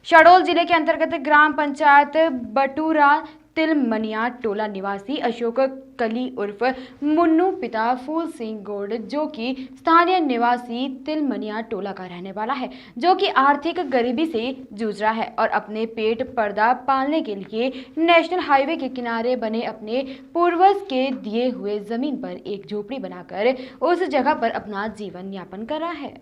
शहडोल जिले के अंतर्गत ग्राम पंचायत बटूरा तिलमनिया टोला निवासी अशोक कली उर्फ मुन्नू पिता फूल सिंह गौड़ जो कि स्थानीय निवासी तिलमनिया टोला का रहने वाला है, जो कि आर्थिक गरीबी से जूझ रहा है और अपने पेट पर्दा पालने के लिए नेशनल हाईवे के किनारे बने अपने पूर्वज के दिए हुए जमीन पर एक झोपड़ी बनाकर उस जगह पर अपना जीवन यापन कर रहा है।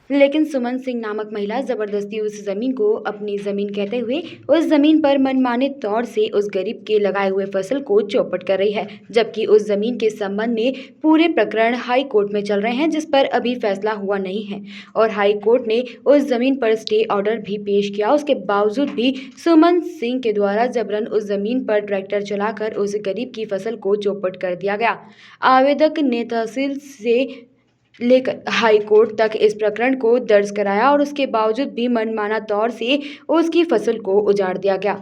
लेकिन सुमन सिंह नामक महिला जबरदस्ती उस जमीन को अपनी जमीन कहते हुए उस जमीन पर मनमाने तौर से उस गरीब के लगाए हुए फसल को चौपट कर रही है, जबकि उस जमीन के संबंध में पूरे प्रकरण हाई कोर्ट में चल रहे हैं, जिस पर अभी फैसला हुआ नहीं है और हाई कोर्ट ने उस जमीन पर स्टे ऑर्डर भी पेश किया। उसके बावजूद भी सुमन सिंह के द्वारा जबरन उस जमीन पर ट्रैक्टर चलाकर उस गरीब की फसल को चौपट कर दिया गया। आवेदक ने तहसील से लेकर हाई कोर्ट तक इस प्रकरण को दर्ज कराया और उसके बावजूद भी मनमाना तौर से उसकी फसल को उजाड़ दिया गया।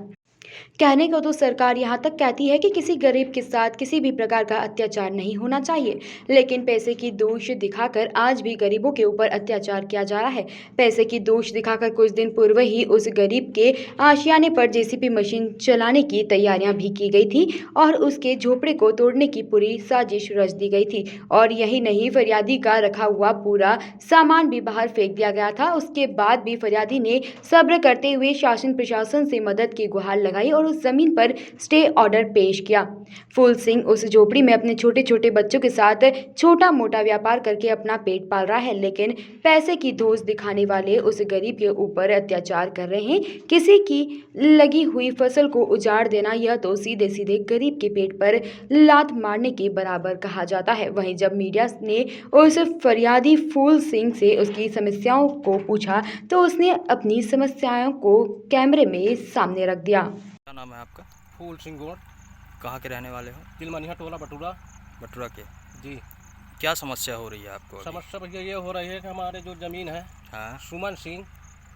कहने को तो सरकार यहाँ तक कहती है कि किसी गरीब के साथ किसी भी प्रकार का अत्याचार नहीं होना चाहिए, लेकिन पैसे की दोष दिखाकर आज भी गरीबों के ऊपर अत्याचार किया जा रहा है। पैसे की दोष दिखाकर कुछ दिन पूर्व ही उस गरीब के आशियाने पर जेसीबी मशीन चलाने की तैयारियां भी की गई थी और उसके झोपड़े को तोड़ने की पूरी साजिश रच दी गई थी और यही नहीं, फरियादी का रखा हुआ पूरा सामान भी बाहर फेंक दिया गया था। उसके बाद भी फरियादी ने सब्र करते हुए शासन प्रशासन से मदद की गुहार लगाई और उस जमीन पर स्टे ऑर्डर पेश किया। फूल सिंह उस झोपड़ी में अपने छोटे छोटे बच्चों के साथ छोटा मोटा व्यापार करके अपना पेट पाल रहा है, लेकिन पैसे की दोष दिखाने वाले उस गरीब के ऊपर अत्याचार कर रहे हैं। किसी की लगी हुई फसल को उजाड़ देना यह तो सीधे सीधे गरीब के पेट पर लात मारने के बराबर कहा जाता है। वहीं जब मीडिया ने उस फरियादी फूल सिंह से उसकी समस्याओं को पूछा तो उसने अपनी समस्याओं को कैमरे में सामने रख दिया। क्या नाम है आपका? फूल सिंह गौड़, कहाँ के रहने वाले हो? तिलमनिया टोला बटूरा। बटुरा के। जी, क्या समस्या हो रही है आपको अभी? समस्या भैया ये हो रही है कि हमारे जो ज़मीन है, हाँ सुमन सिंह,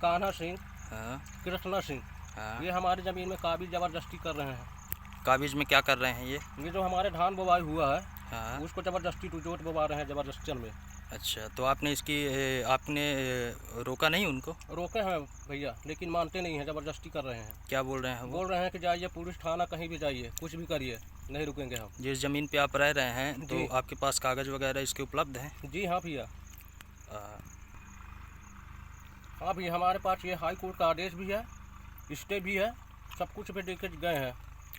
कान्हा सिंह, हाँ कृष्णा सिंह, हाँ। ये हमारी ज़मीन में काबिज ज़बरदस्ती कर रहे हैं। काबिज में क्या कर रहे हैं ये? ये जो हमारे धान बुवाई हुआ है हाँ। उसको ज़बरदस्ती टूटोट बुवा रहे हैं ज़बरदस्ती में। अच्छा, तो आपने आपने रोका नहीं उनको? रोके हैं भैया, लेकिन मानते नहीं हैं, ज़बरदस्ती कर रहे हैं। क्या बोल रहे हैं वो? बोल रहे हैं कि जाइए पुलिस थाना, कहीं भी जाइए, कुछ भी करिए, नहीं रुकेंगे हम। जिस ज़मीन पे आप रह रहे हैं तो जी। आपके पास कागज़ वगैरह इसके उपलब्ध हैं? जी हाँ भैया, आ, हाँ भैया, हमारे पास ये हाई कोर्ट का आदेश भी है, स्टे भी है, सब कुछ पे देखे गए हैं।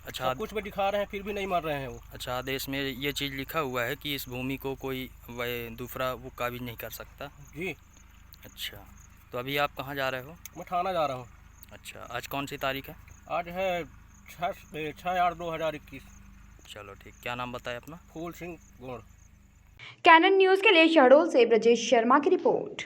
अच्छा, सब कुछ पे दिखा रहे हैं, फिर भी नहीं मान रहे हैं वो। अच्छा, आदेश में ये चीज़ लिखा हुआ है कि इस भूमि को कोई वह दूसरा वो काबिज नहीं कर सकता। जी, अच्छा, तो अभी आप कहाँ जा रहे हो? मैं थाना जा रहा हूँ। अच्छा, आज कौन सी तारीख है? आज है 6/8/2021। चलो ठीक, क्या नाम बताया अपना? फूल सिंह गौड़। कैनन न्यूज़ के लिए शहडोल से ब्रजेश शर्मा की रिपोर्ट।